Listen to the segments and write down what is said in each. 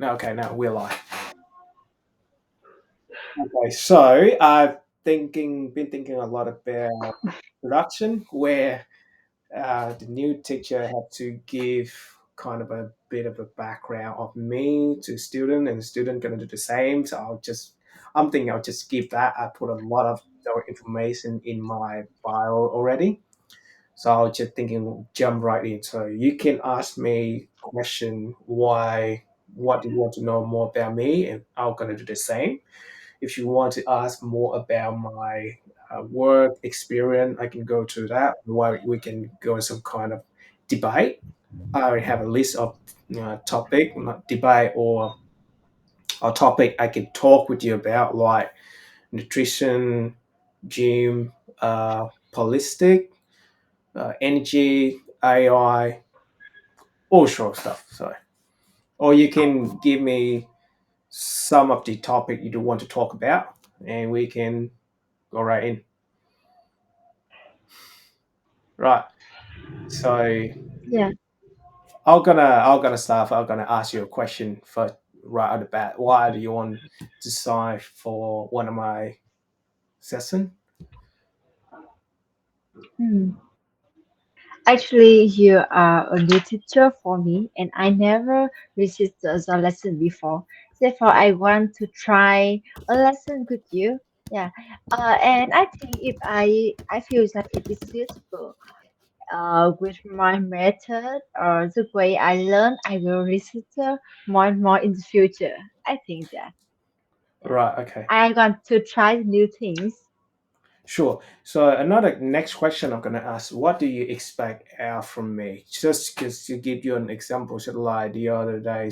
Okay, now we're live. Okay, so I've been thinking a lot about production, where the new teacher had to give kind of a bit of a background of me to student, and the student gonna do the same. So I'm thinking I'll just give that. I put a lot of the information in my bio already. So I was just thinking, jump right in. So you can ask me question why, what do you want to know more about me, and I'm gonna do the same. If you want to ask more about my work experience, I can go to that. Why we can go in some kind of debate. I already have a list of topic, not debate or a topic I can talk with you about, like nutrition, gym, holistic, energy, AI, all sort of stuff. So, or you can give me some of the topic you do want to talk about, and we can go right in. Right. So Yeah. I'm gonna start. I'm gonna ask you a question for right at the bat. Why do you want to sign for one of my session? Hmm. Actually, you are a new teacher for me, and I never received the lesson before. Therefore, I want to try a lesson with you. Yeah. And I think if I feel that it is suitable, with my method or the way I learn, I will receive more and more in the future. I think that. Yeah. Right. Okay. I want to try new things. Sure. So another next question I'm gonna ask: what do you expect out from me? Just because to give you an example, so like the other day,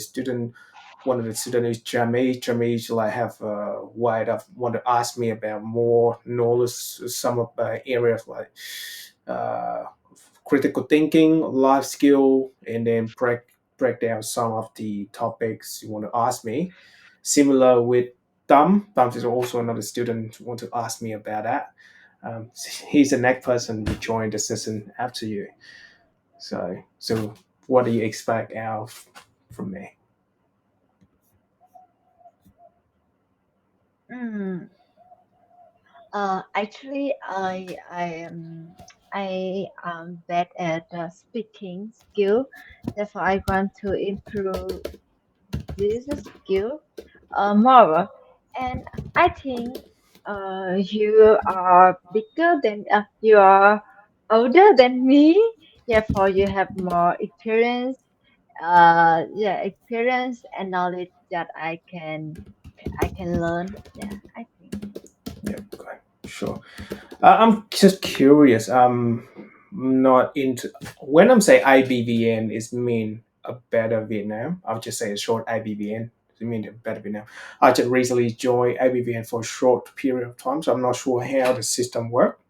one of the students is Jamie. Jamie like have a wide of want to ask me about more knowledge, some of areas like uh, critical thinking, life skill, and then break down some of the topics you want to ask me. Similar with Thumb is also another student who want to ask me about that. Um, he's the next person to join the session after you. So what do you expect out from me? Mm. Actually, I am bad at speaking skill. Therefore, I want to improve this skill more. And I think you are bigger than you are older than me. Therefore, you have more experience. Yeah, experience and knowledge that I can learn. Yeah, I think. Yeah, okay, sure. I'm just curious. I'm not into when I'm say IBVN is mean a better Vietnam. I'll just say a short IBVN. It mean a better Vietnam. I just recently joined IBVN for a short period of time, so I'm not sure how the system works.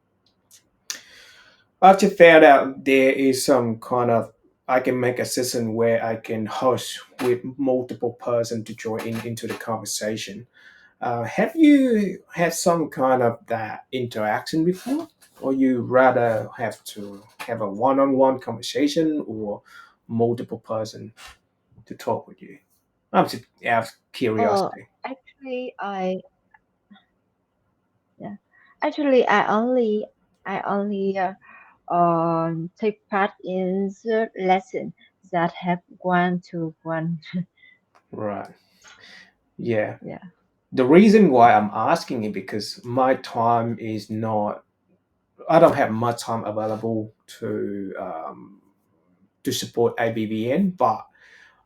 I've just found out there is some kind of I can make a session where I can host with multiple person to join into the conversation. Have you had some kind of that interaction before, or you rather have to have a one-on-one conversation or multiple person to talk with you? I'm just out of Oh, curiosity. actually, yeah. Actually, I only take part in the lesson that have 1-to-1. Right. Yeah. Yeah. The reason why I'm asking it because my time is not. I don't have much time available to support ABVN, but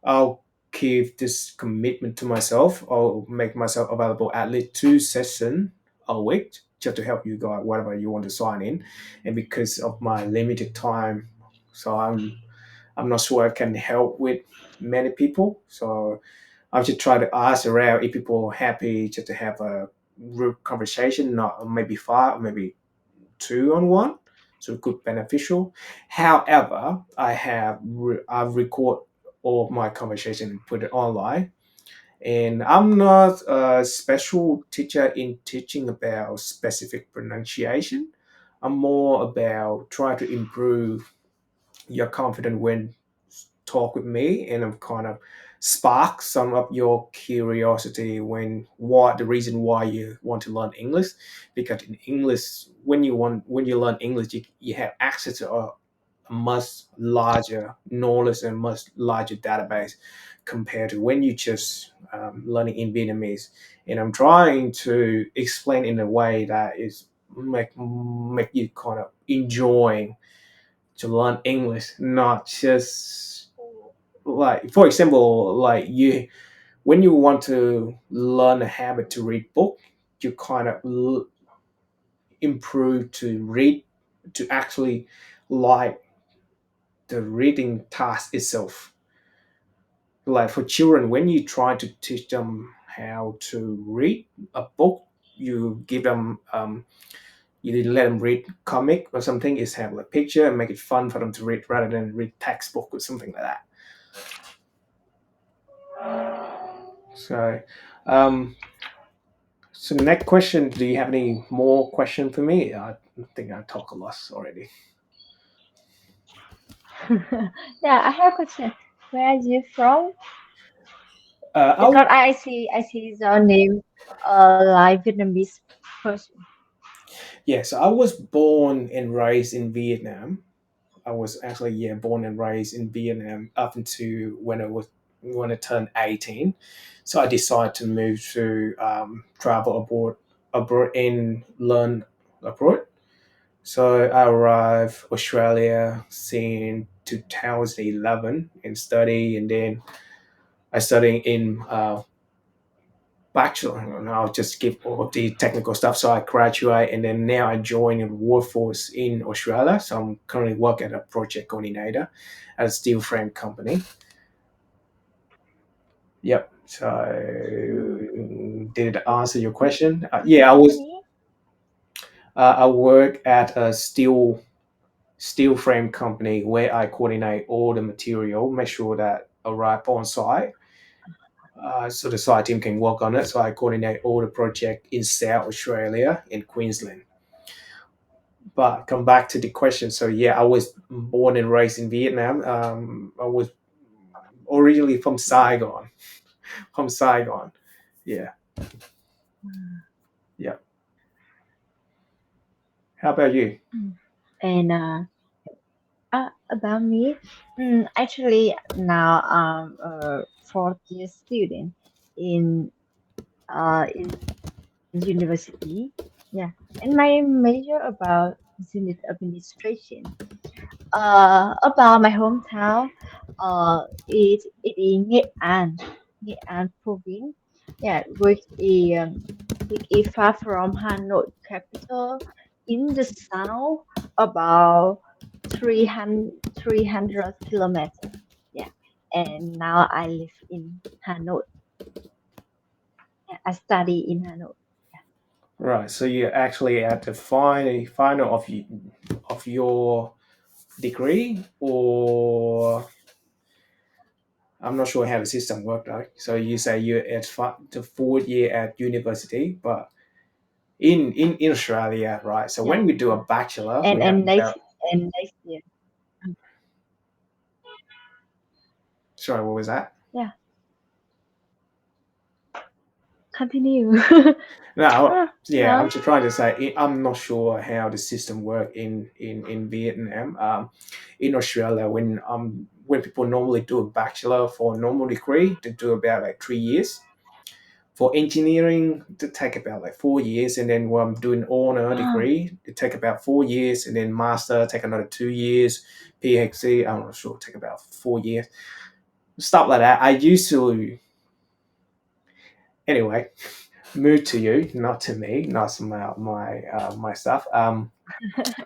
I'll keep this commitment to myself. I'll make myself available at least 2 sessions a week just to help you guys, whatever you want to sign in. And because of my limited time, so I'm not sure I can help with many people. So I'll just try to ask around if people are happy just to have a group conversation, not maybe five, maybe 2-on-1, so good beneficial. However, I've record all of my conversation and put it online, and I'm not a special teacher in teaching about specific pronunciation. I'm more about trying to improve your confidence when talk with me and have kind of spark some of your curiosity when what the reason why you want to learn English. Because in English, when you learn English, you have access to a much larger knowledge and much larger database compared to when you just learning in Vietnamese. And I'm trying to explain in a way that is make you kind of enjoying to learn English, not just like, for example, like you when you want to learn a habit to read book, you kind of improve to read to actually like the reading task itself. Like for children, when you try to teach them how to read a book, you give them you let them read comic or something, is have a picture and make it fun for them to read rather than read textbook or something like that. So, um, so the next question, do you have any more question for me? I think I talk a lot already. Yeah, I have a question. Where are you from? I Because I see the name like Vietnamese person. Yes, I was born and raised in Vietnam. I was actually, yeah, born and raised in Vietnam up until when I turned 18. So I decided to move to travel abroad and learn abroad. So I arrived Australia in 2011 and study, and then I studied in bachelor, and I'll just skip all of the technical stuff. So I graduate, and then now I join the workforce in Australia. So I'm currently working at a project coordinator at a steel frame company. Yep. So did it answer your question? Yeah, Company? I work at a steel frame company where I coordinate all the material, make sure that arrive on site, so the site team can work on it. So I coordinate all the project in South Australia in Queensland. But come back to the question. So yeah, I was born and raised in Vietnam. I was originally from Saigon. From Saigon. Yeah, yeah. How about you? Mm. And about me, actually now I'm a fourth year student in in university. Yeah, and my major about business administration. About my hometown, it is Nghệ An, Nghệ An province. Yeah, which is far from Hanoi capital in the south, about 300 kilometers. Yeah, and now I live in Hanoi. Yeah, I study in Hanoi. Right. So you're actually at the final of your degree, or I'm not sure how the system worked out. So you say you're at the fourth year at university, but in Australia, right? So Yeah, when we do a yeah. bachelor, And we have and next about, and next year. Mm, sorry, what was that? Yeah, continue. No, Ah, yeah, I'm no. just trying to say I'm not sure how the system work in Vietnam. In Australia, when people normally do a bachelor for a normal degree, they do about like 3 years. For engineering, to take about like 4 years, and then when I'm doing honor Ah, degree, it take about 4 years, and then master take another 2 years. PhD, I'm not sure, take about 4 years. Stuff like that. I used to anyway. Move to you, not to me, not to my stuff.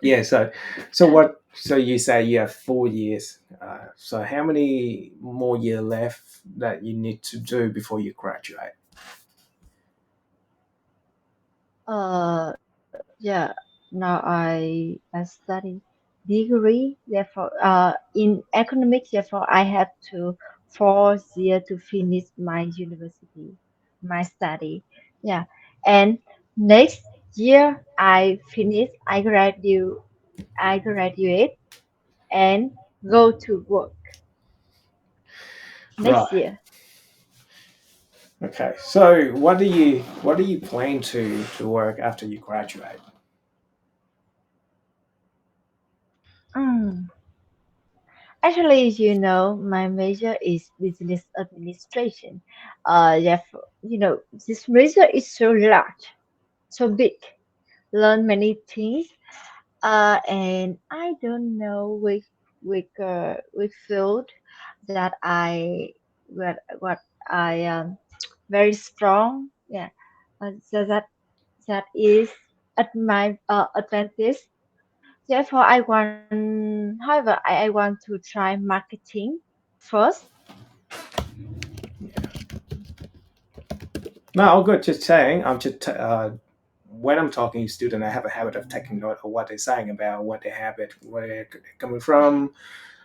Yeah. So what? So you say you have 4 years. So how many more year left that you need to do before you graduate? yeah. Now I study degree. Therefore, in economics, therefore, I have to 4 years to finish my university, my study. Yeah, and next year I finish. I graduate and go to work. next Right. year. Okay. So what do you plan to work after you graduate? Mm. Actually, my major is business administration. Therefore, this major is so large, so big, learn many things. And I don't know which field that what I very strong. Yeah, so that is at my advantage. Therefore, however, I want to try marketing first. No, all good. Just saying. I'm just when I'm talking to student, I have a habit of taking note of what they're saying about what they habit, where they're coming from.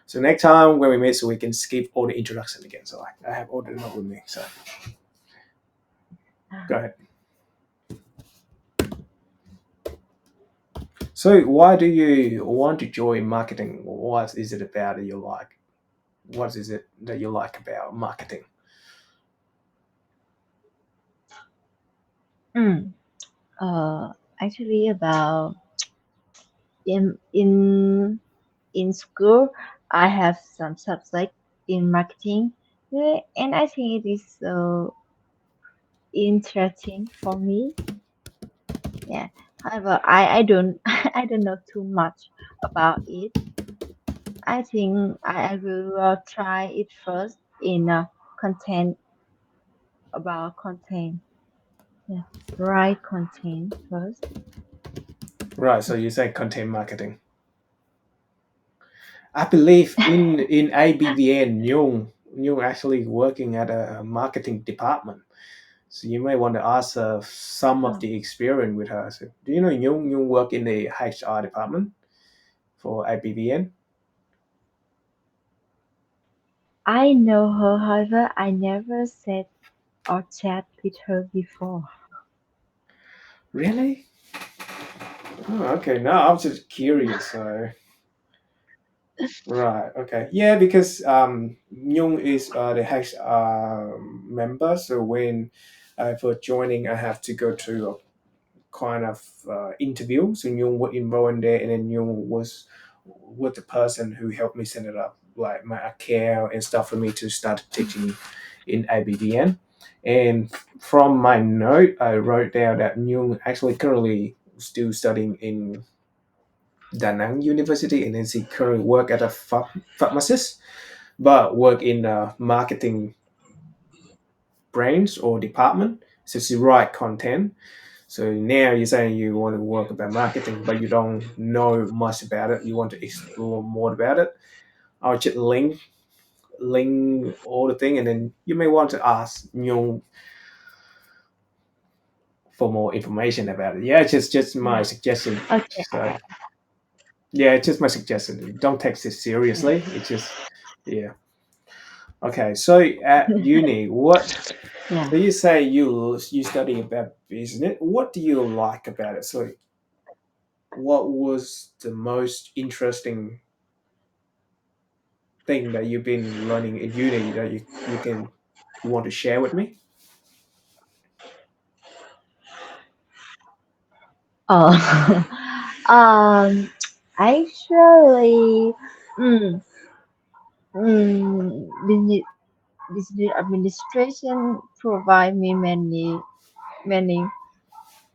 So next time when we meet, so we can skip all the introduction again. So I have all the note with me. So go ahead. So why do you want to join marketing? What is it about that you like? What is it that you like about marketing? Mm. Actually, about in in in school, I have some subject in marketing, and I think it is so interesting for me. Yeah. However, I don't I don't know too much about it. I think I will try it first in content about content. Yeah, write content first. Right. So you say content marketing. I believe in ABVN, Jung actually working at a marketing department. So you may want to ask some of Oh, the experience with her. So do you know Jung work in the HR department for ABVN? I know her, however, I never said or chat with her before. Really? Oh, okay. No, I'm just curious. So right. Okay. Yeah, because Jung is the HR member. So when for joining, I have to go to a kind of interview. So Jung was involved in there, and then Jung was the person who helped me set it up, like my account and stuff for me to start teaching in ABVN. And from my note, I wrote down that Jung actually currently still studying in Da Nang University, and then she currently work at a pharmacist, but work in marketing branch or department. So she write content. So now you're saying you want to work about marketing, but you don't know much about it. You want to explore more about it. I'll just link all the thing, and then you may want to ask for more information about it. Yeah, it's just my Yeah. suggestion. Okay. So yeah, it's just my suggestion. Don't take this seriously. It's just yeah. Okay, so at uni, what? Yeah. So you say you study about business. What do you like about it? So what was the most interesting thing that you've been learning at uni that you want to share with me? Oh, um, actually, mm, business administration provide me many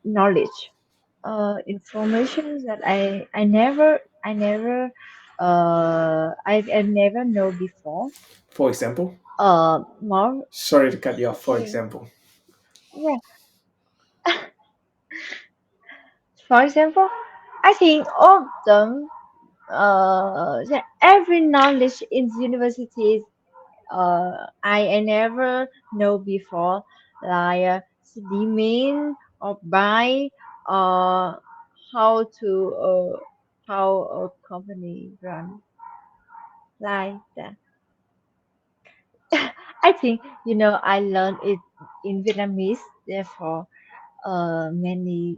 knowledge, information that I never know before. For example, More, sorry to cut you off. For okay, example, yeah. For example, I think all of them, yeah, every knowledge in universities, I never know before, like demand or buy, or how to how a company run like that. I think I learned it in Vietnamese, therefore many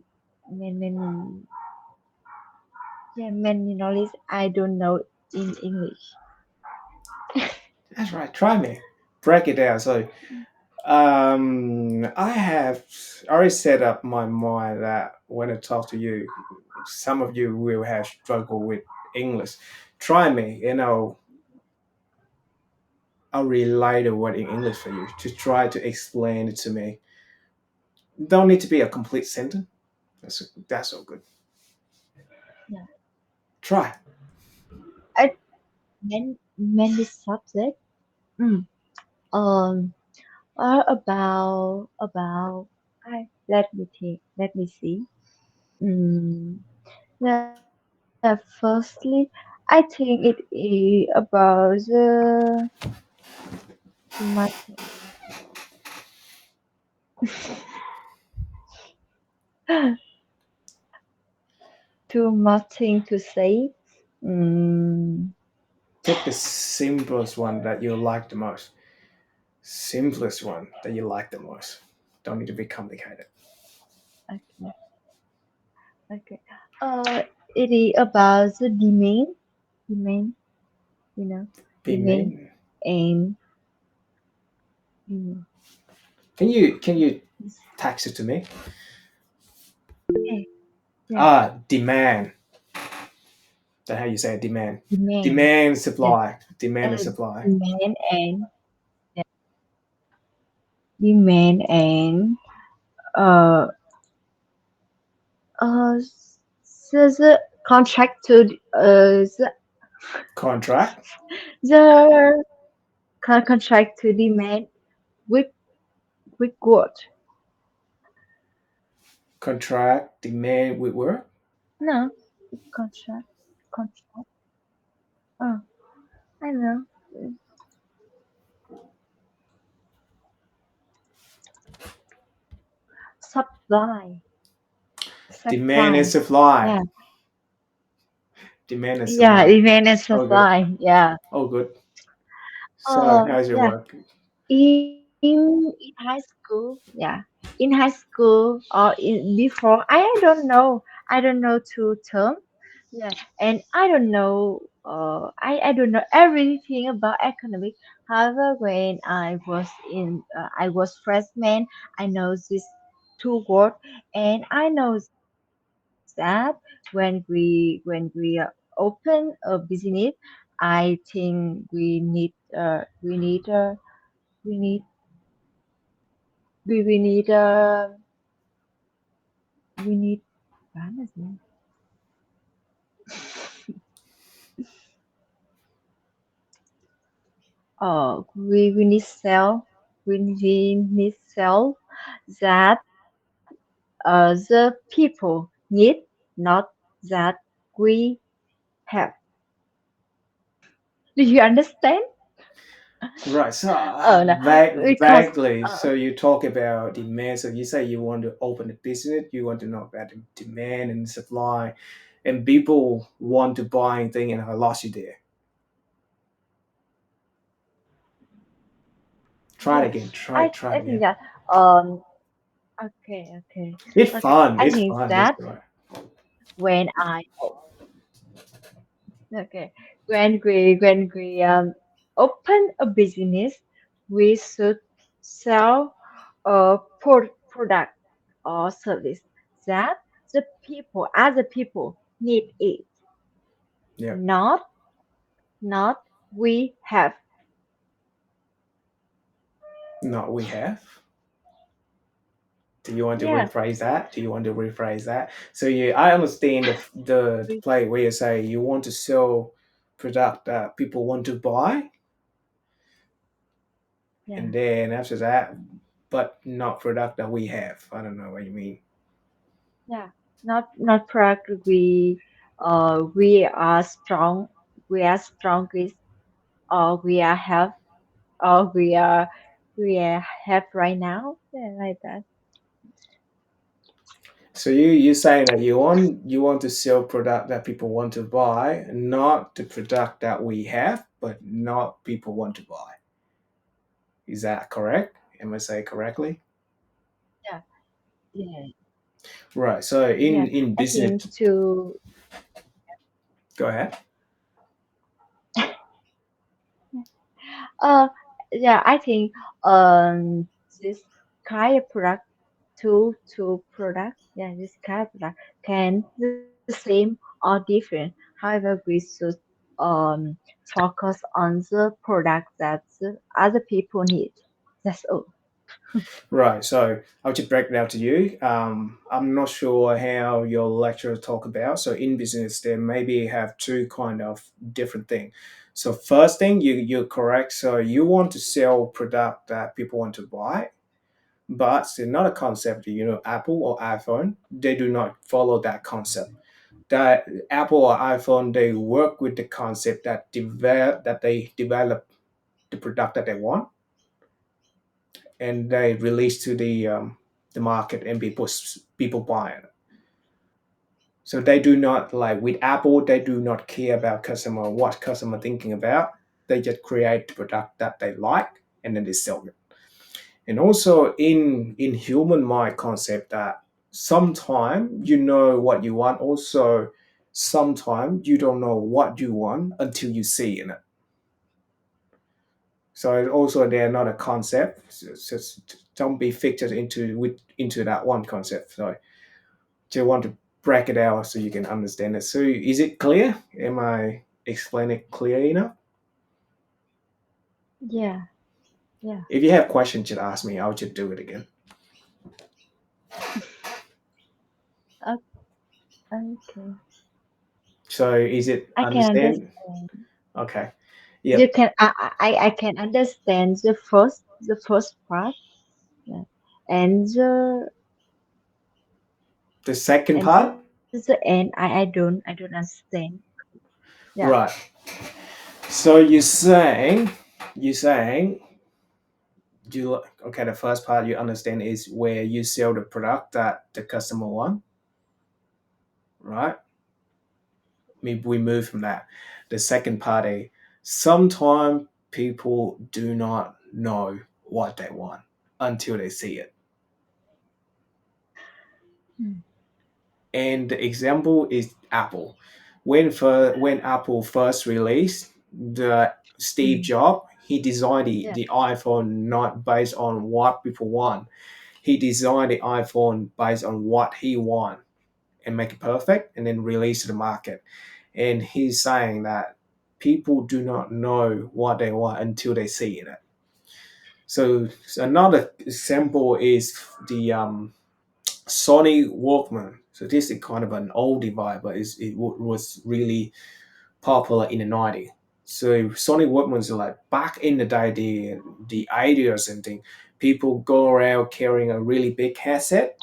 yeah, many knowledge I don't know in English. that's right. Try me. break it down. So I have already set up my mind that when I talk to you, some of you will have struggled with English. Try me, and I'll relay the word in English for you to try to explain it to me. Don't need to be a complete sentence. That's all good. Yeah. Try. I many subject. Mm. Um. I let me see. Mm. Yeah. Firstly, I think it is about too much too much thing to say. Mm. Pick the simplest one that you like the most. Simplest one that you like the most. Don't need to be complicated. Okay. Okay. Uh, it is about the demand, you know, Be demand mean. and mm, Can you text it to me? okay, yeah, Demand. That's how you say it, demand. demand, Demand yeah, supply. Demand and uh, supply. demand and yeah, demand and uh uh the contract to Contract. the contract to demand with what? Contract. Demand with work. No, contract, contract. Oh, I know. Supply, Demand and supply. supply. Yeah, Demand and yeah, supply. demand and Oh good. supply. Yeah. Oh good. So how's your Yeah. work? In high school, yeah, in high school or in before, I don't know two term, yeah, and I don't know, I don't know everything about economic. However, when I was freshman, I know this two word, and I know that when we open a business, I think we need we need we need management. We need sell that the people need, not that we have. Do you understand? Right. So Oh no, because vaguely. So you talk about demand. So you say you want to open a business. You want to know about the demand and supply, and people want to buy anything. And I lost you there. Try it yeah, again. Try it I think again. that um okay It's okay. fun. I It's think fun. It's that fun. when I okay when we open a business, we should sell a product or service that the people other people need it, Yeah. not not we have. Not we have. Do you want to Yeah, rephrase that? Do you want to rephrase that? So you, I understand the we, play where you say you want to sell product that people want to buy, yeah, and then after that, but not product that we have. I don't know what you mean. yeah, not product we are strong, we are strongest, or we are have, or we are have right now, yeah, like that. So you saying that you want to sell product that people want to buy, not the product that we have, but not people want to buy. Is that correct? Am I saying correctly? Yeah, yeah, Right. So yeah. in I think business, to go ahead. uh yeah, I think this kind of product to product, yeah, this kind of product can the same or different. However, we should focus on the product that the other people need. That's all. Right. So I'll just break it down to you. I'm not sure how your lecturer talk about. So in business, there maybe have two kind of different thing. So first thing, you're correct. So you want to sell product that people want to buy, but it's not a concept. Apple or iPhone, they do not follow that concept. That Apple or iPhone, they work with the concept that they develop the product that they want, and they release to the market, and people buy it. So they do not, like with Apple, they do not care about customer, what customer thinking about. They just create the product that they like, and then they sell it. And also in human mind concept, that sometime you know what you want, also sometimes you don't know what you want until you see in it. So also they're not a concept. Just don't be fixed into that one concept. So just want to break it out so you can understand it. So is it clear? Am I explaining it clear enough? Yeah, yeah. If you have questions, just ask me. I'll just do it again. O- Okay, So is it I can understand? understand. Okay. You Yep. can I can understand the first part. Yeah. And The second and part? the end I don't understand. Yeah. Right. So you're saying okay, the first part you understand is where you sell the product that the customer want, right? We move from that. The second part, sometimes people do not know what they want until they see it. Mm. And the example is Apple. When Apple first released the Steve Mm. Jobs, he designed Yeah. the iPhone not based on what people want. He designed the iPhone based on what he want and make it perfect, and then release to the market. And he's saying that people do not know what they want until they see it. So another example is the Sony Walkman. So this is kind of an old device, but was really popular in the 90s. So Sony Walkmans are like back in the day, the 80s or something. People go around carrying a really big headset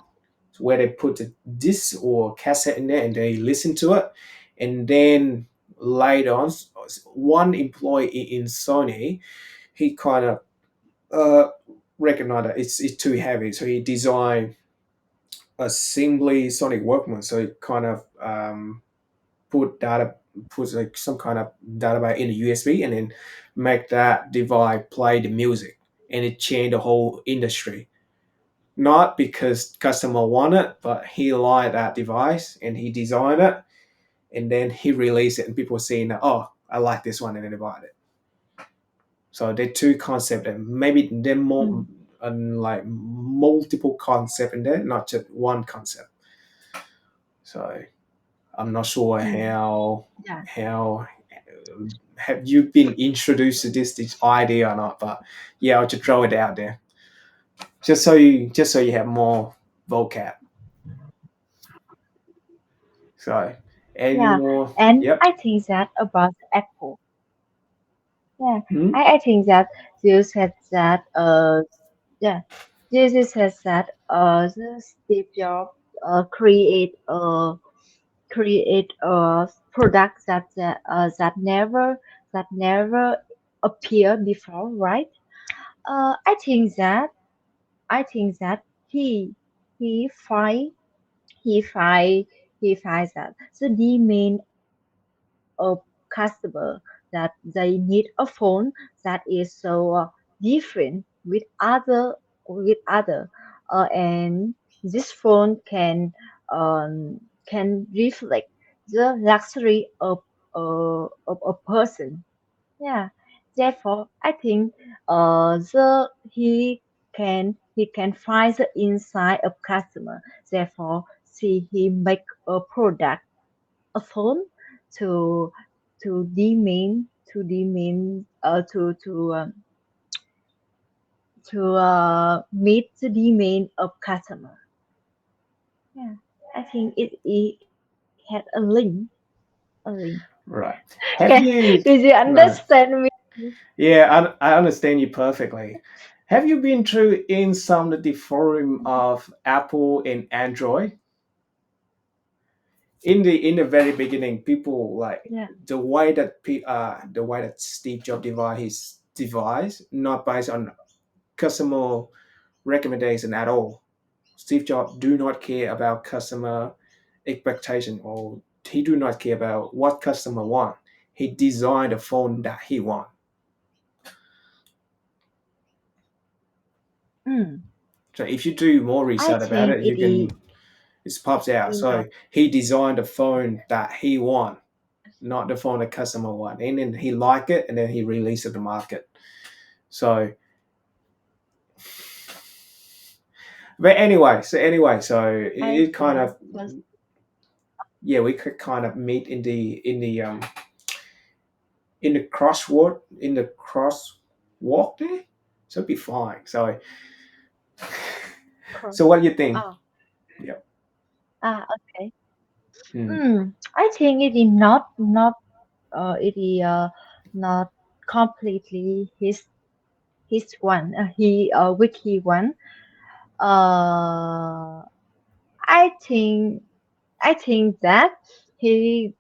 where they put a disc or cassette in there and they listen to it. And then later on, one employee in Sony, he kind of uh, recognized that it's too heavy. So he designed a simply Sonic Walkman. So it kind of put data, put like some kind of database in a USB, and then make that device play the music. And it changed the whole industry. Not because customer want it, but he liked that device and he designed it, and then he released it, and people saying, "Oh, I like this one," and then they bought it. So they're two concepts, and maybe they're more Mm. like multiple concept in there, not just one concept. So I'm not sure Mm. Yeah. how have you been introduced to this idea or not, but yeah, I'll just throw it out there just so you have more vocab. So any Yeah. more? And Yep. I think that about Apple. Yeah. Hmm? I think that you said that yeah, Jesus says that the Steve Jobs create a product that never appeared before, right? I think that he he find he find he finds that the demand of customer that they need a phone that is so different with other and this phone can reflect the luxury of a person. Yeah, Therefore, I think the he can find the inside of customer. Therefore, see he make a product, a phone to to meet the demand of customer. Yeah, I think it had a link, a link. Right. Okay, Have did you? you Right. understand me? Yeah, I understand you perfectly. Have you been through in some of the forum of Apple and Android? In the very beginning, people like Yeah. the way that Steve Jobs devised his device, not based on customer recommendation at all. Steve Jobs do not care about customer expectation, or he do not care about what customer want. He designed a phone that he want. Mm. So if you do more I research about think it, it you is can it pops out. So enough. he designed a phone that he want, not the phone the customer want, and then he liked it, and then he released it to the market. So, so I it kind think of was yeah, we could kind of meet in the crossword in the crosswalk there, so it'd be fine. So, cross. so what do you think? Oh, Yep. okay. Hmm. I think it is it is not completely his one. Wiki one. Uh, I think I think that he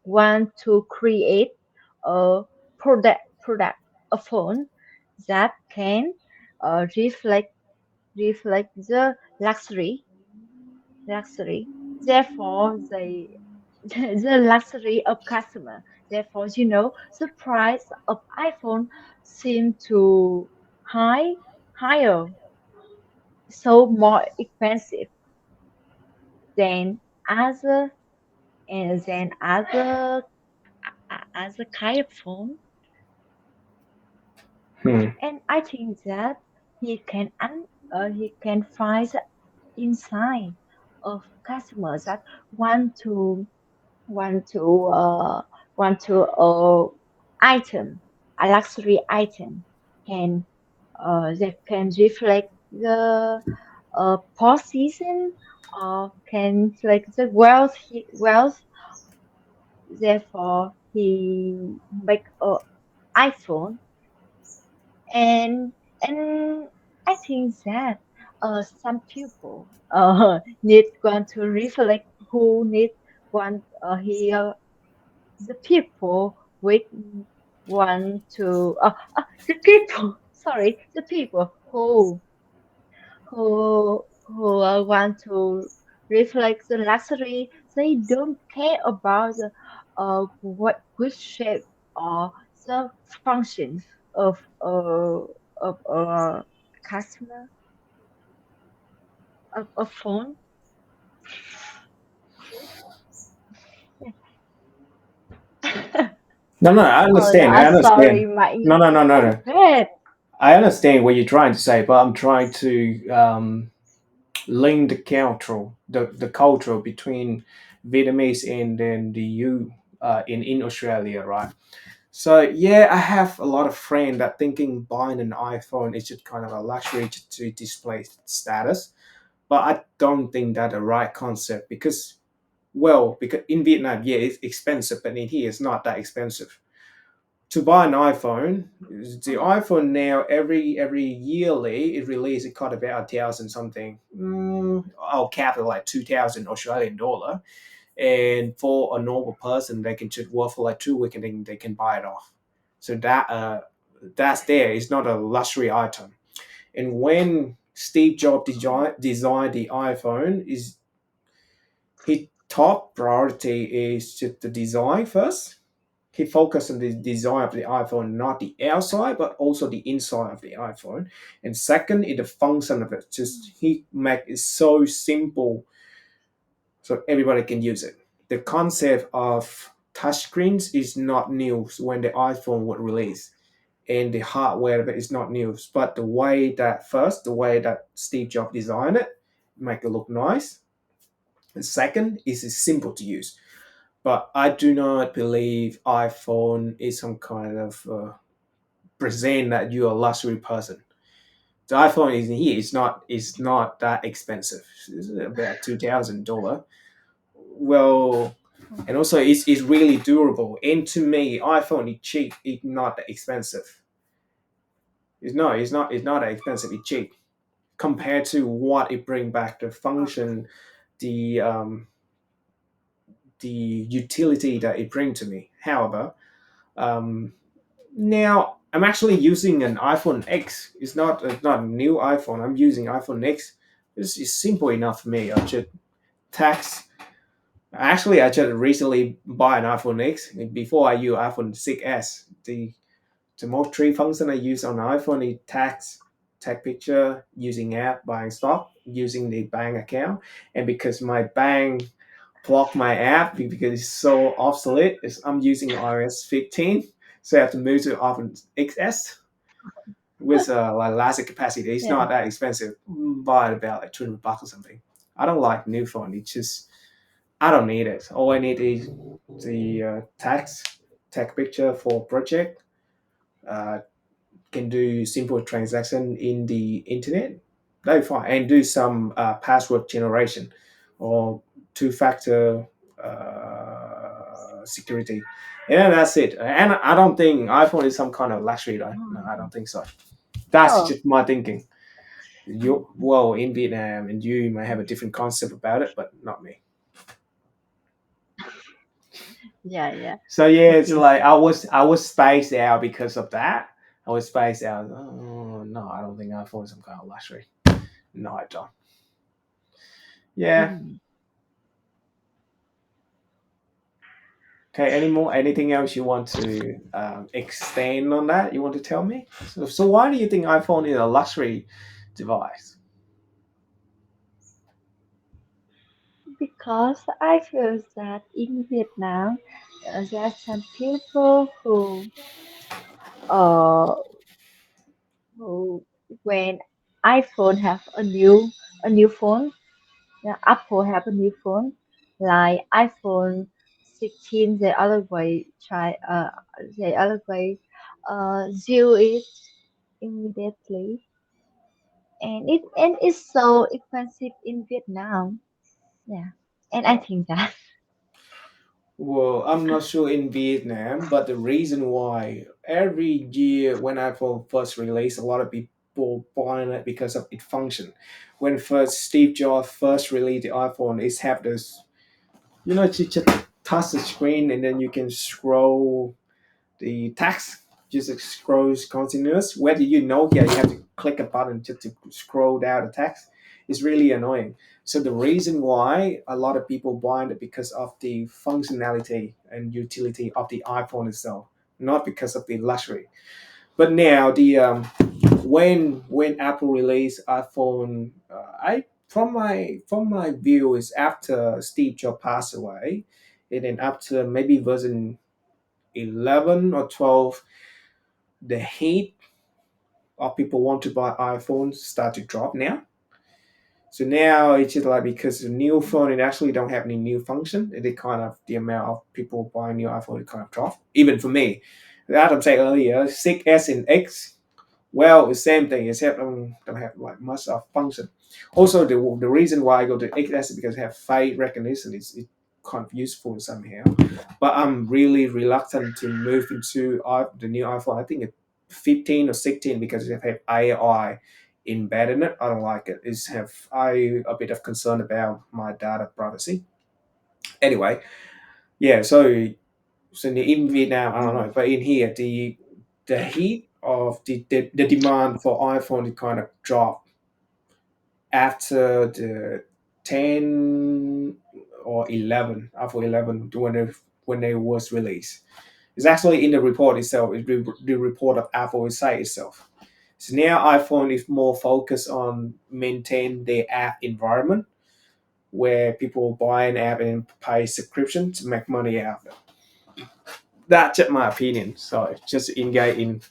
want to create a product a phone that can reflect the luxury. Therefore, the luxury of customer. Therefore, the price of iPhone seem to high higher, so more expensive than other and than other kind of phone. Hmm. And I think that he can find the inside of customers that want to want to uh, want to item a luxury item can that can reflect the position or can like the wealth. Therefore he make a iPhone. And and I think that some people need want to reflect who need want here the people with want to the people sorry the people who want to reflect the luxury. They don't care about the what which shape or the function of customer of a phone. No, no, I Oh no, understand. I I'm sorry, understand. my No, English no, no, is no, so no. bad. I understand what you're trying to say, but I'm trying to link the culture between Vietnamese and then the U in Australia, right? So yeah, I have a lot of friends that thinking buying an iPhone is just kind of a luxury to display status, but I don't think that the right concept because because in Vietnam, yeah, it's expensive, but in here it's not that expensive to buy an iPhone. The Mm, iPhone now every yearly it releases it cost about 1,000 something. I'll cap it like 2,000 Australian dollar, and for a normal person, they can just work for like 2 weeks and then they can buy it off. So that's there. It's not a luxury item. And when Steve Jobs designed the iPhone, is his top priority is just the design first. He focused on the design of the iPhone, not the outside, but also the inside of the iPhone. And second, is the function of it. Just he make it so simple so everybody can use it. The concept of touchscreens is not new when the iPhone was released. and the hardware of it is not new. But the way that first, the way that Steve Jobs designed it, make it look nice. The second is it's simple to use. But I do not believe iPhone is some kind of present that you're a luxury person. The iPhone is here. It's not that expensive. It's about $2,000. Well, and also it's really durable. And to me, iPhone is cheap. It's not that expensive. It's not that expensive. It's cheap compared to what it bring back, the function, the the utility that it bring to me. However, um, now I'm actually using an iPhone X. It's not a new iPhone. I'm using iPhone X. It's simple enough for me. I just tax. Actually, I just recently buy an iPhone X. Before I use iPhone 6s. The most three function I use on the iPhone is tax, take picture, using app, buying stock, using the bank account. And because my bank blocked my app because it's so obsolete, I'm using iOS 15, so I have to move to iPhone XS with like elastic capacity. It's Yeah. not that expensive, by about like $200 or something. I don't like new phone. It's just I don't need it. All I need is the text, take picture for project. Uh, can do simple transaction in the internet. That'd be fine, and do some password generation or two-factor security. Yeah, that's it. And I don't think iPhone is some kind of luxury, though. No, I don't think so. That's Oh, just my thinking. You well in Vietnam, and you may have a different concept about it, but not me. yeah, yeah. So yeah, it's Okay. like I was spaced out because of that. I was spaced out. Oh no, I don't think iPhone is some kind of luxury. No, I don't. Yeah. Mm. Okay. Anything else you want to extend on that? You want to tell me? So why do you think iPhone is a luxury device? Because I feel that in Vietnam, there are some people uh, who when iPhone have a new phone, yeah, Apple have a new phone, like iPhone 16, they always do it immediately, and it's so expensive in Vietnam. Yeah, and I think that. Well, I'm not sure in Vietnam, but the reason why every year when iPhone first released, a lot of people buying it because of its function. When first Steve Jobs first released the iPhone, it's have this, you just touch the screen and then you can scroll the text just scrolls continuous. Whether you know here you have to click a button just to scroll down the text. It's really annoying. So the reason why a lot of people buy it because of the functionality and utility of the iPhone itself, not because of the luxury. But now the when Apple released iPhone, I from my view is after Steve Jobs passed away, and then after maybe version 11 or 12, the hate of people want to buy iPhones start to drop now. So now it's just like because the new phone it actually don't have any new function, it kind of the amount of people buying new iPhone it kind of drop. Even for me, as I said earlier, 6S and X, well, the same thing except don't have like much of function. Also, the reason why I go to XS is because it have face recognition. It's kind of useful somehow. But I'm really reluctant to move into the new iPhone. I think it's 15 or 16 because it have AI embedded in it. I don't like it. It's have I a bit of concern about my data privacy. Anyway, yeah. So in Vietnam, I don't know, but in here the heat of the demand for iPhone kind of dropped after the 10 or 11 after 11 when it was released. It's actually in the report itself. It's the report of Apple site itself. So now iPhone is more focused on maintain the app environment where people buy an app and pay subscription to make money out of it. That's just my opinion. So just engage in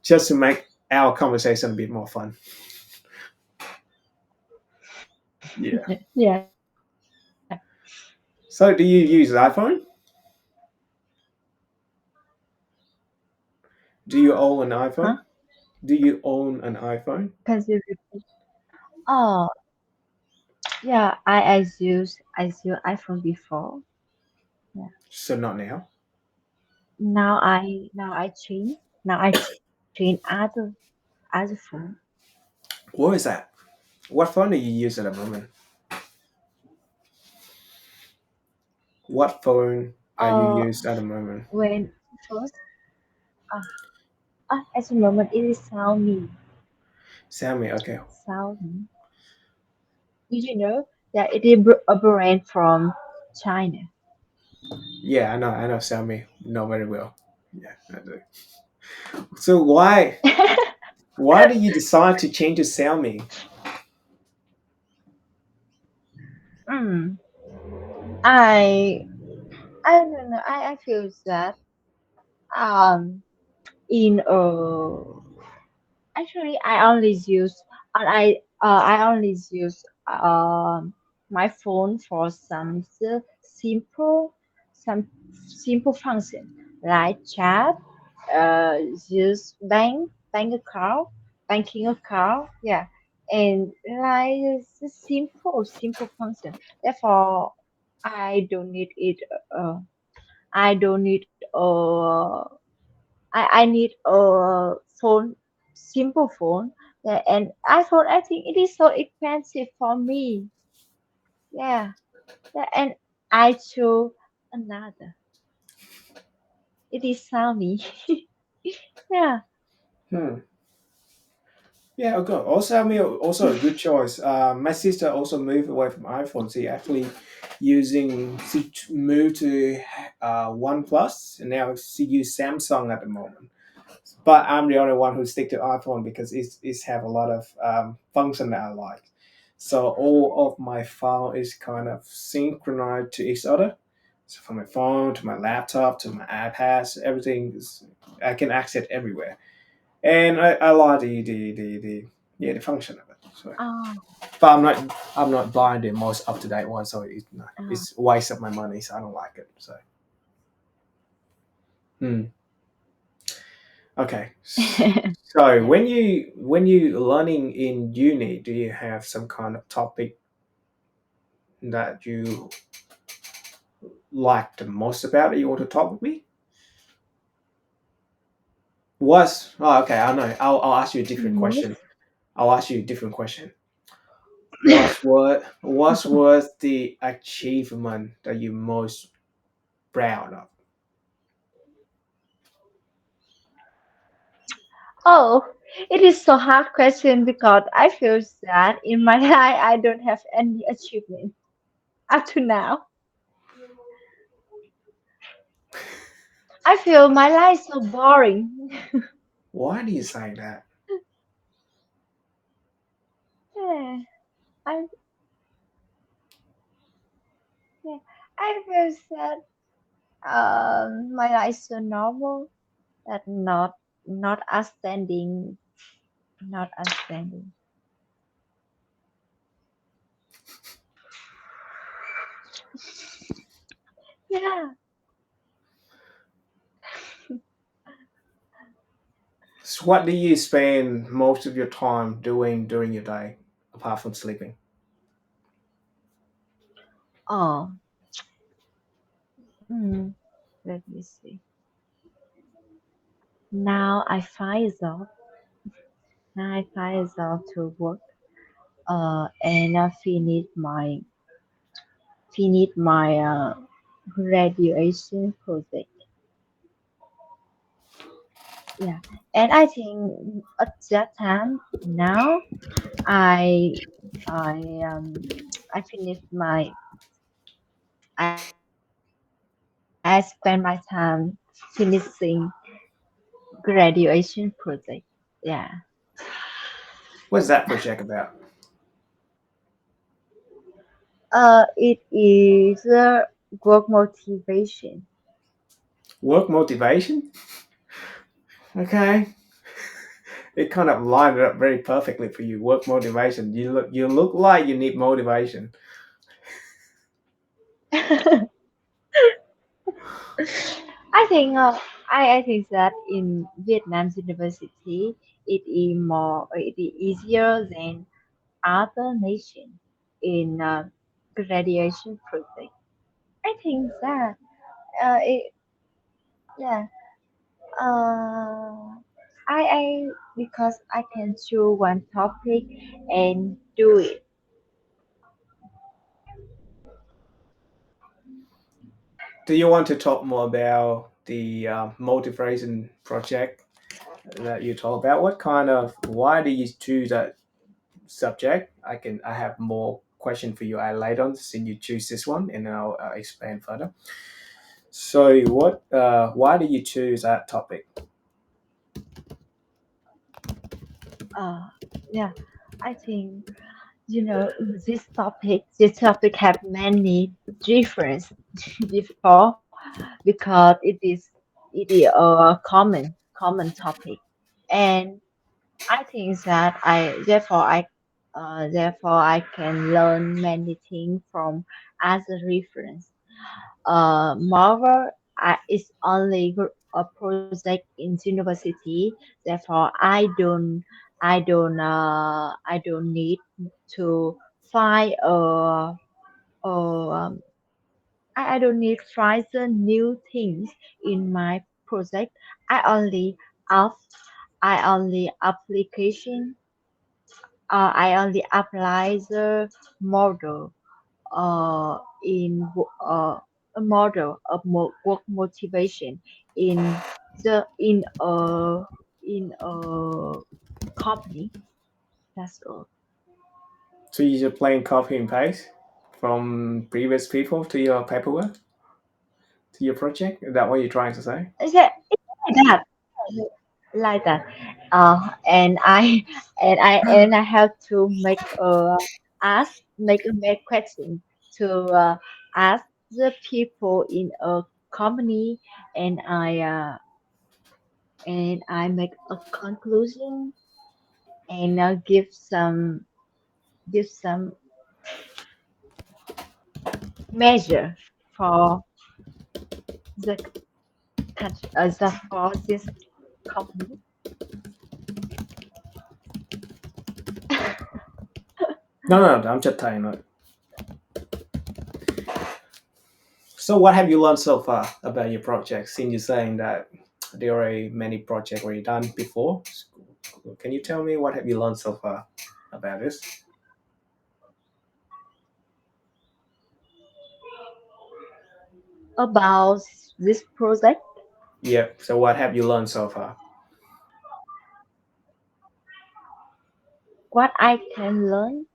just to make our conversation a bit more fun. Yeah. Yeah. So, do you use iPhone? Do you own an Huh? iPhone? Do you own an iPhone? Can you repeat? Oh, yeah. I use iPhone before. Yeah. So not now. Now I change. Now I change other phone. What is that? What phone do you use at the moment? What phone are you Uh, used at the moment? when first, uh, at the moment it is Xiaomi. Xiaomi. Okay. Xiaomi. Did you know that it is a brand from China? Yeah, I know. I know Xiaomi. Know very well. Yeah, I do. So why did you decide to change to Xiaomi? mm, I I don't know. I feel that in actually I only use my phone for simple some simple function like chat, use bank account, banking account, yeah, and like simple function. Therefore, I don't need it. I don't need I need a phone, simple phone. Yeah, and iPhone, I think it is so expensive for me. Yeah, yeah, and I chose another. It is Xiaomi. Yeah. Hmm. Yeah, okay. Also, Xiaomi also a good choice. My sister also moved away from iPhone. She moved to OnePlus, and now she use Samsung at the moment. But I'm the only one who stick to iPhone because it's have a lot of function that I like. So all of my file is kind of synchronized to each other. So from my phone to my laptop to my iPad, everything is I can access everywhere, and I like the function of it. So, Oh, but I'm not buying the most up to date one, so oh. it's a waste of my money. So I don't like it. So hmm. Okay. So when you learning in uni, do you have some kind of topic that you like the most about that you want to talk with me? Okay, I know. I'll ask you a different question. Most I'll ask you a different question. What was the achievement that you most proud of? Oh, it is so hard question because I feel that in my life I don't have any achievement up to now. I feel my life so boring. Why do you say that? Yeah, I yeah, I feel that my life is so normal that not outstanding, not outstanding. Yeah. So what do you spend most of your time doing during your day, apart from sleeping? Oh, mm, let me see. Now I find a job. Now I find a job to work. And I finish my graduation project. Yeah, and I think at that time now I I finished my I spend my time finishing graduation project. Yeah. What's that project about? It is work motivation. Work motivation? Okay. It kind of lined up very perfectly for you. Work motivation. You look like you need motivation. I think I think that in Vietnam's university it is easier than other nations in graduation process. I think that it yeah uh I because I can choose one topic and do it. Do you want to talk more about the motivation project that you talk about? What kind of why do you choose that subject? I have more question for you. I later on since you choose this one, and then I'll expand further. So, what? Why do you choose that topic? Uh yeah, I think you know this topic have many difference before because it is a common topic, and I think that I can learn many things from as a reference. Moreover, it's only a project in university. Therefore, I don't need to find I don't need find the new things in my project. I only up I only application I only apply the model a model of work motivation in the in a company. That's all. So you're just playing copy and paste from previous people to your paperwork to your project. Is that what you're trying to say? It's like that, like that. And I and I have to make question to ask the people in a company, and I make a conclusion and give some measure for the for this company. No, no, no, I'm just telling you. So, what have you learned so far about your project? Since you're saying that there are many projects already done before, can you tell me what have you learned so far about this? About this project, Yeah. So, what have you learned so far? what I can learn.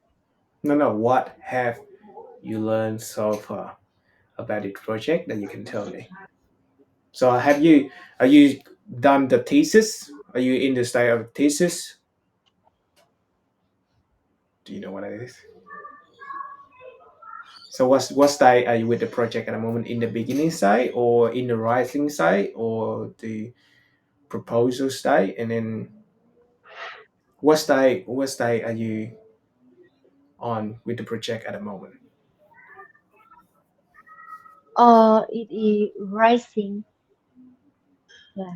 No, no. What have you learned so far about the project that you can tell me? So, are you done the thesis? Are you in the stage of thesis? Do you know what it is? So, what stage are you with the project at the moment? In the beginning side, or in the writing side, or the proposal stage, and then what stage are you on with the project at the moment? It is rising. Yeah,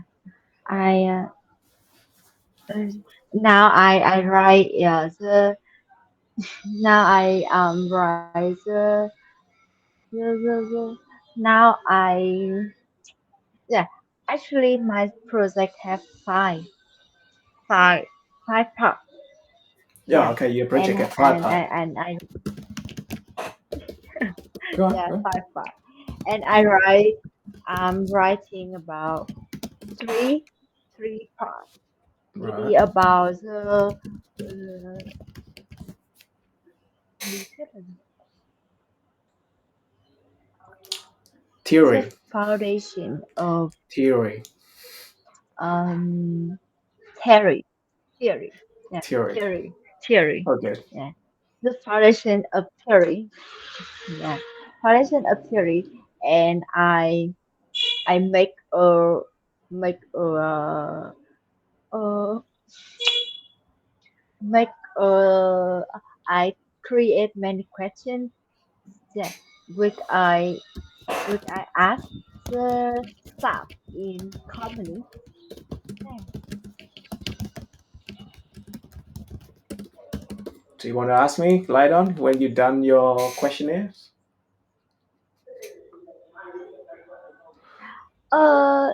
I uh, now I write now I write now yeah actually my project have five five parts. Yeah, Yeah, okay, your project and at five and part. and, and I Go on, yeah go on. five parts, and I'm writing about three three parts. It Right. is about lý thuyết là gì? The Theory. foundation of Theory. um theory theory yeah Theory. theory theory Okay. yeah the foundation of theory yeah foundation of theory, and I make a make uh I create many questions. Yeah, which I ask the staff in company. Yeah. Do you want to ask me later on when you've done your questionnaires? Uh,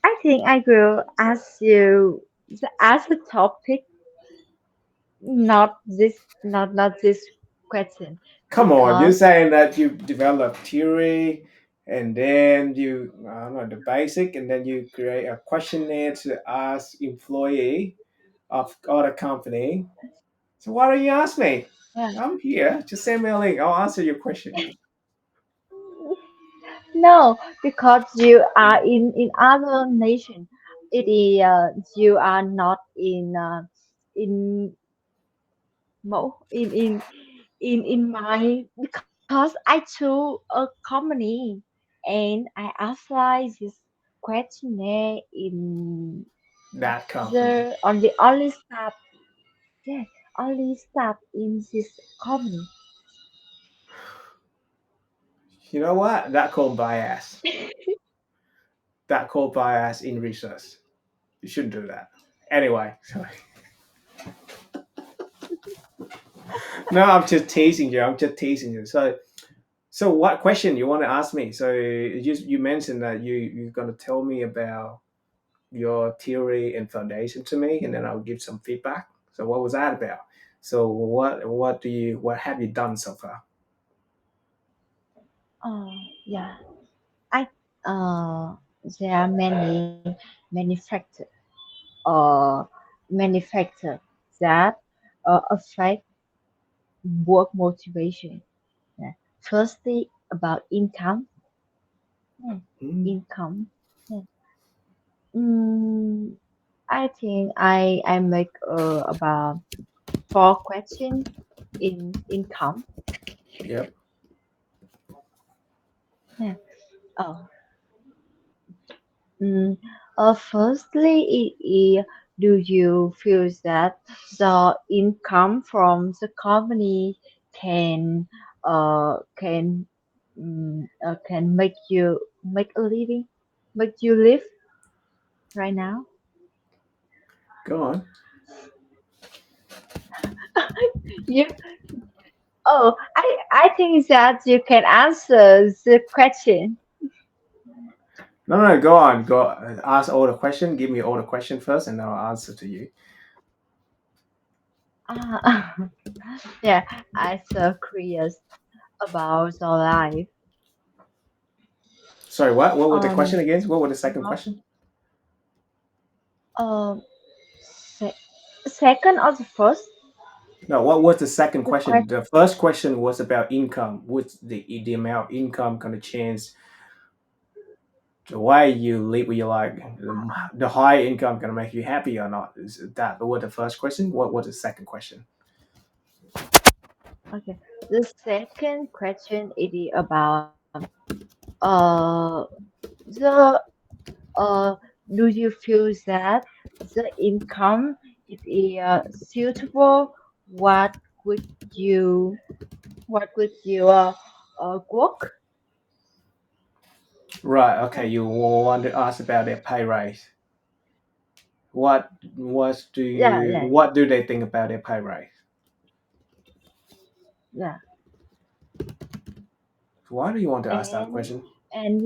I think I will ask you ask the topic, not this question, Come on, you're because saying that you develop theory and then you, I don't know, the basic, and then you create a questionnaire to ask employee of other company. So why don't you ask me? yeah. I'm here. Just send me a link. I'll answer your question. No, because you are in other nation. It is you are not in in my because I choose a company and I apply this questionnaire in That company. the on the only staff, yeah, only staff in this company. You know what? That called bias. That called bias in research. You shouldn't do that. Anyway, sorry. No, I'm just teasing you. I'm just teasing you. So what question you want to ask me? So you mentioned that you're gonna tell me about your theory and foundation to me, and then I'll give some feedback. So what was that about? So what have you done so far? Yeah, I there are many factors uh many factors that affect work motivation. Yeah. Firstly, about income. Yeah. Mm, Income. Yeah. Mm, I think I make about four questions in income. yep. Yeah. Oh. Mm, firstly, do you feel that the income from the company can can can make you make a living, make you live right now? Go on. You I think that you can answer the question. No, go on. Go ask all the question. Give me all the question first, and then I'll answer to you. Ah, yeah, I so curious about your life. Sorry, what? What was the Um, question again? What was the second what question? um se- second or the first? No, what was the second The question? question. The first question was about income. What's the amount of income gonna change the way you live with your life? The high income gonna make you happy or not? Is that what the first question? What was the second question? Okay. The second question is about uh the do you feel that the income is suitable? What would you what would your work? Right. Okay. Yeah, You want to ask about their pay raise. yeah, What do they think about their pay raise? yeah. Why do you want to ask that And question? and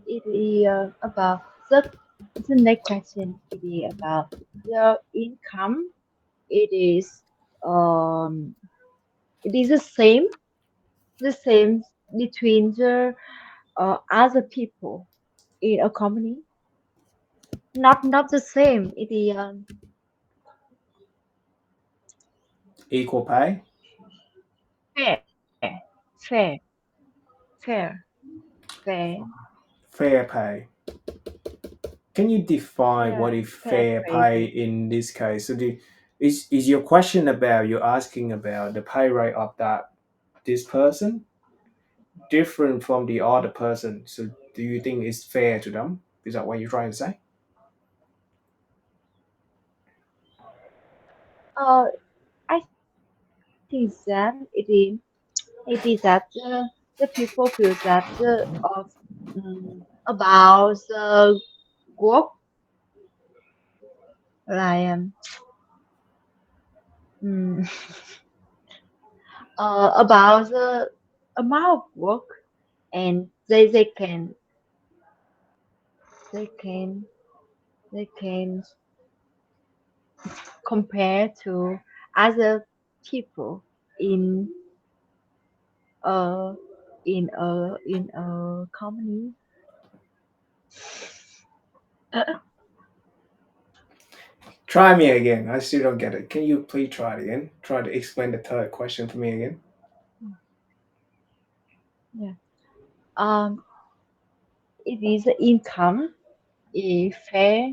it is about the next question. It is about your income. It is um it is the same between the other people in a company. Not the same. It is Equal pay, fair, fair, fair, fair, fair pay. Can you define what yeah, is fair fair pay trading. in this case? Is your question about you're asking about the pay rate of that this person different from the other person? So do you think it's fair to them? Is that what you're trying to say? Uh, I think that it is that the people feel that about the work like um, about the amount of work and they can they can compare to other people in uh in a company. Try me again. I still don't get it. Can you please try it again? Try to explain the third question for me again. Yeah. Um, it is the income is fair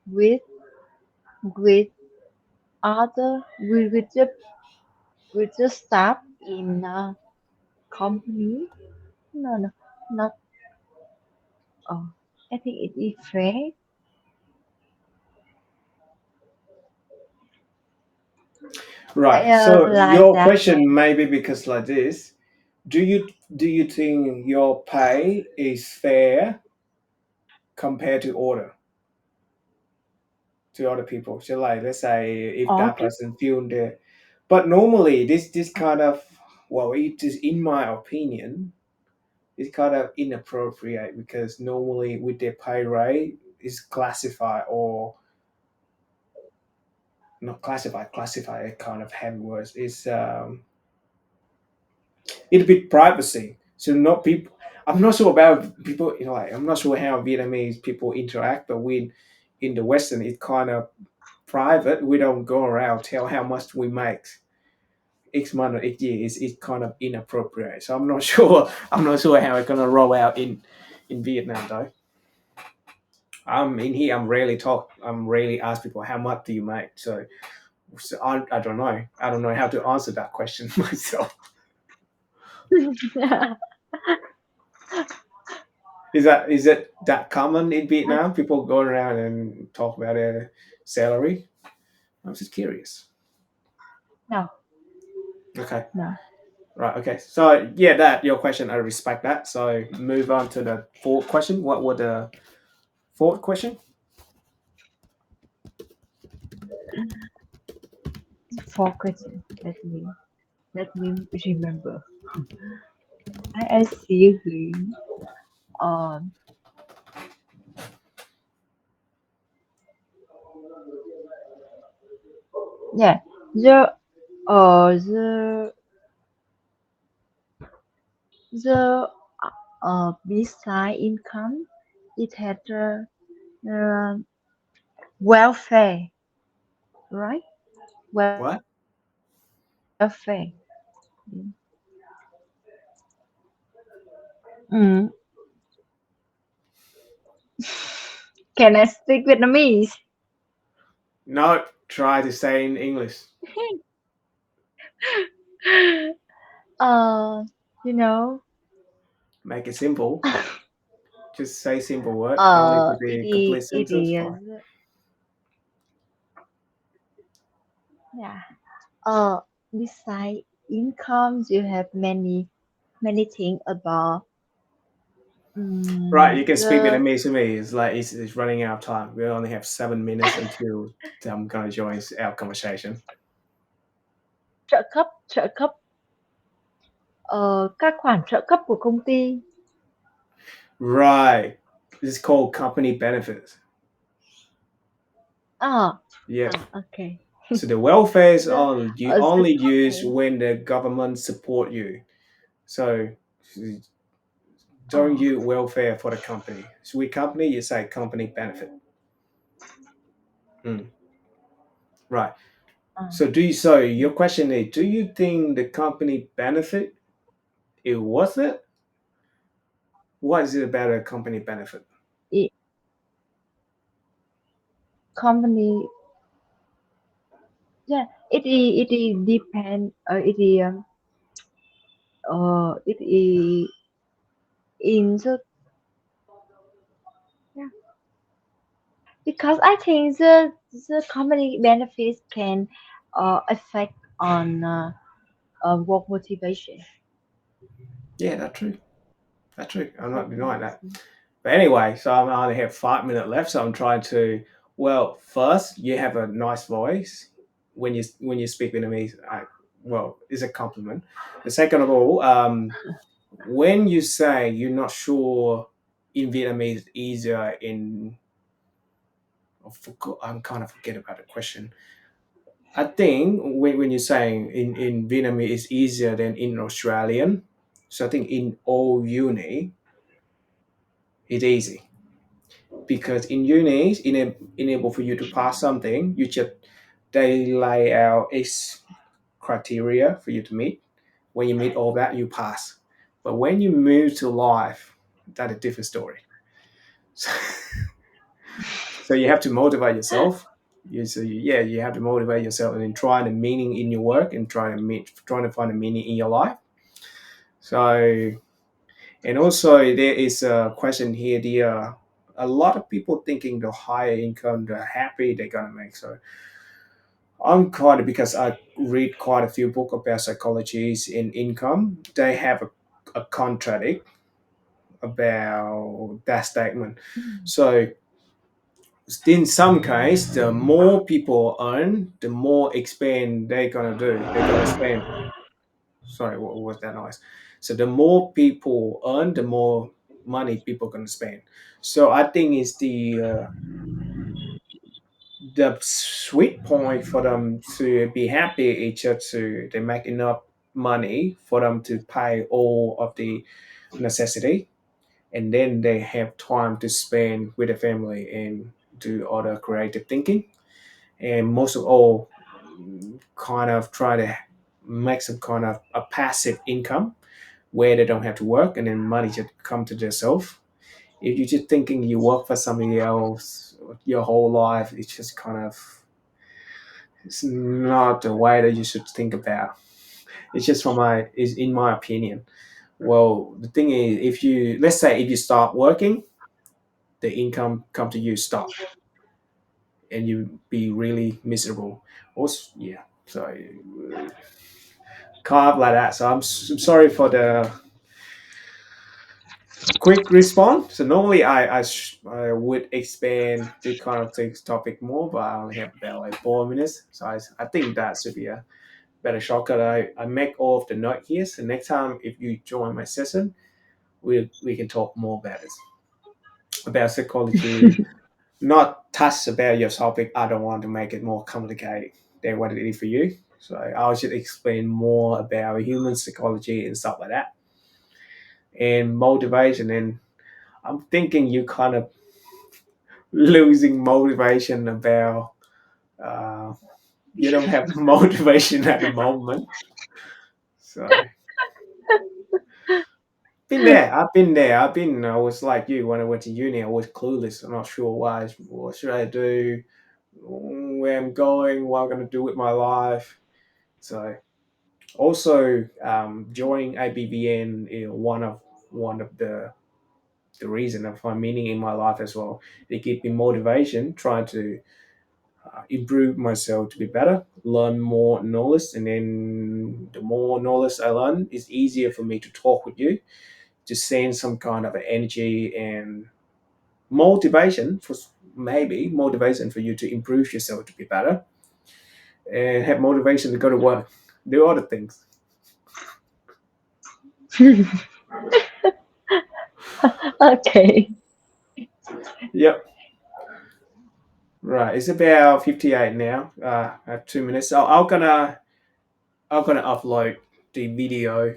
with with other with the staff in a company. No, no, not. Oh, I think it is fair. Right. So Like your that. question may be because like this. Do you think your pay is fair compared to other people? So like let's say if that Okay. person feel the but normally this kind of well it is in my opinion it's kind of inappropriate because normally with their pay rate is classified or not classify it kind of heavy words is it'll be privacy. So not people. I'm not sure about people. Like I'm not sure how Vietnamese people interact, but we in the Western it's kind of private. We don't go around tell how much we make each month or each year. It's kind of inappropriate. So I'm not sure. I'm not sure how it's gonna roll out in Vietnam though. I'm in here. I'm rarely talk. I'm rarely ask people how much do you make. So I don't know. I don't know how to answer that question myself. Is it that common in Vietnam? People going around and talk about their salary. I'm just curious. No, Okay, no. right. Okay, so yeah, that your question. I respect that. So move on to the fourth question. What was the fourth question? Four questions. Let me remember. I see green. Um, yeah. The the the beside income, it had uh, welfare, right? What? Welfare. Mm. Can I speak Vietnamese? No. Try to say in English. uh, you know, Make it simple. Just say simple word. Don't need to be a complete it sentence. is Fine. yeah. Beside incomes, you have many things about Right, you can speak the Vietnamese to me. It's like it's running out of time. We only have 7 minutes until I'm gonna join our conversation. trợ cấp các khoản trợ cấp của công ty. Right. This is called company benefits. Ah, Yeah. okay. So the welfare is The on you the only use company. when the government support you. So don't Oh, use welfare for the company. So with company you say company benefit. Mm, right. uh, So your question is do you think the company benefit it worth it? What is it about a company benefit? it, company. Yeah, it is depend. It is in the yeah. because I think the company benefits can affect on work motivation. Yeah, that's true. That's true. I'm not denying that. Definitely. But anyway, so I only have 5 minutes left, so I'm trying to. Well, first, you have a nice voice when you speak Vietnamese. Well, is a compliment. The second of all, when you say you're not sure in Vietnamese easier in, I forgot, I'm kind of forget about the question. I think when you're saying in Vietnamese is easier than in Australian, so I think in all uni it's easy because in uni it's enable for you to pass something. You just they lay out its criteria for you to meet. When you meet all that, you pass. But when you move to life, that's a different story. So, so you have to motivate yourself. Yeah, you have to motivate yourself and then try the meaning in your work and trying to find a meaning in your life. So and also there is a question here. A lot of people thinking the higher income, the happy they're gonna make. So I'm kind of because I read quite a few books about psychologies in income. They have a contradict about that statement. Mm. So in some case, the more people earn, the more expand they're gonna do. They're gonna spend. Sorry, what was that noise? So the more people earn, the more money people gonna spend. So I think it's the sweet point for them to be happy is just to they make enough money for them to pay all of the necessity, and then they have time to spend with the family and do other creative thinking. And most of all, kind of try to make some kind of a passive income where they don't have to work and then money just come to themselves. If you're just thinking you work for somebody else your whole life, it's just kind of it's not the way that you should think about. It's just is in my opinion. Well, the thing is, if you let's say if you start working, the income come to you stop, and you be really miserable. Also, yeah. So carve like that. So I'm sorry for the quick response. So normally I would expand the kind of things topic more, but I only have about like 4 minutes. So I think that should be a better shortcut. I make all of the note here. So next time if you join my session, we can talk more about this about psychology. Not touch about your topic. I don't want to make it more complicated than what it is for you. So I'll just explain more about human psychology and stuff like that and motivation. And I'm thinking you kind of losing motivation about uh, you don't have motivation at the moment. So been there. I've been there. I was like you when I went to uni. I was clueless. I'm not sure why. What should I do? Where I'm going? What I'm going to do with my life? So also joining ABVN is one of the reason I find meaning in my life as well. It gives me motivation, trying to improve myself to be better, learn more knowledge, and then the more knowledge I learn, it's easier for me to talk with you, to send some kind of energy and motivation for maybe motivation for you to improve yourself to be better and have motivation to go to work, do other things. Okay. Yep. Right. It's about 58 now. I have 2 minutes. So I'm gonna upload the video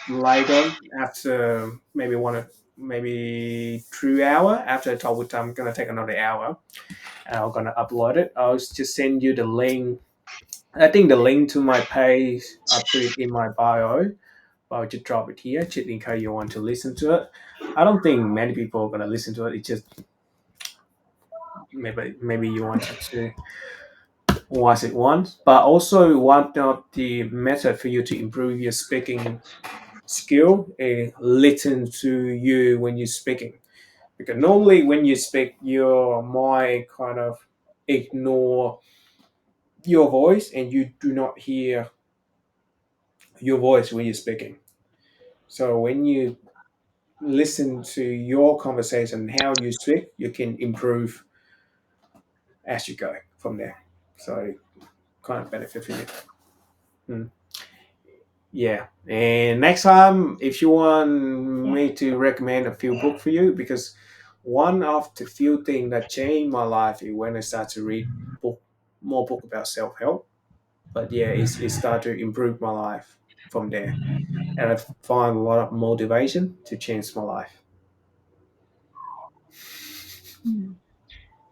later after maybe 2 hour after I talk with them. I'm gonna take another hour. And I'm gonna upload it. I'll just send you the link. I think the link to my page I put it in my bio. But I'll just drop it here, just in case you want to listen to it. I don't think many people are gonna listen to it. It's just maybe you wanted to watch it once. But also one of the method for you to improve your speaking skill is listen to you when you're speaking. Because normally when you speak, your mind kind of ignore your voice, and you do not hear your voice when you're speaking. So when you listen to your conversation, how you speak, you can improve as you go from there. So kind of benefit from it. Mm. Yeah. And next time, if you want Yeah. me to recommend a few book for you, because one of the few things that changed my life is when I started to read book more book about self help. But yeah, it started to improve my life from there, and I find a lot of motivation to change my life. Mm.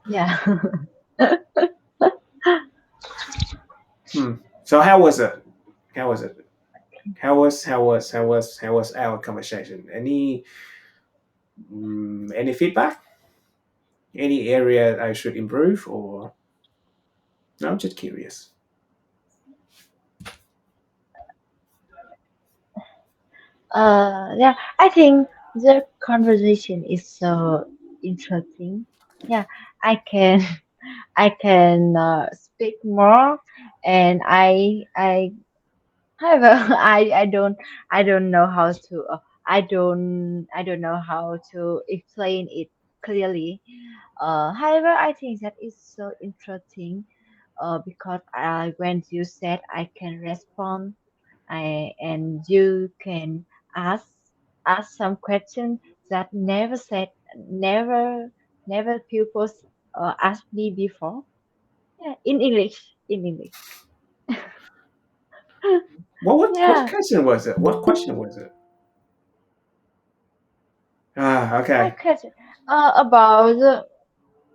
Yeah. Hmm. So how was it? How was it? How was our conversation? Any feedback? Any area I should improve, or no? I'm just curious. Yeah, I think the conversation is so interesting. Yeah, I can I can speak more, and however I don't know how to I don't know how to explain it clearly. However, I think that is so interesting. Because when you said I can respond, and you can ask some questions that never said, never never people asked me before. Yeah, in English, in English. What Yeah, question was it? What question was it? Ah, what okay. question? About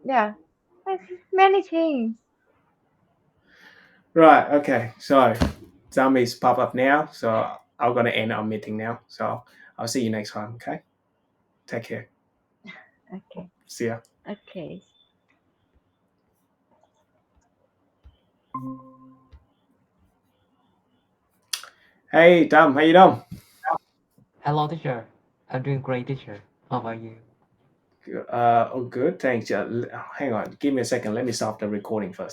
yeah, like many things. Right, okay. So zombies pop up now, so I'm gonna end our meeting now. So I'll see you next time, okay? Take care. Okay, See ya. okay. Hey Tom, how you doing? Hello, teacher. I'm doing great, teacher. How about you? Oh, good, thanks. Hang on, give me a second. Let me stop the recording first.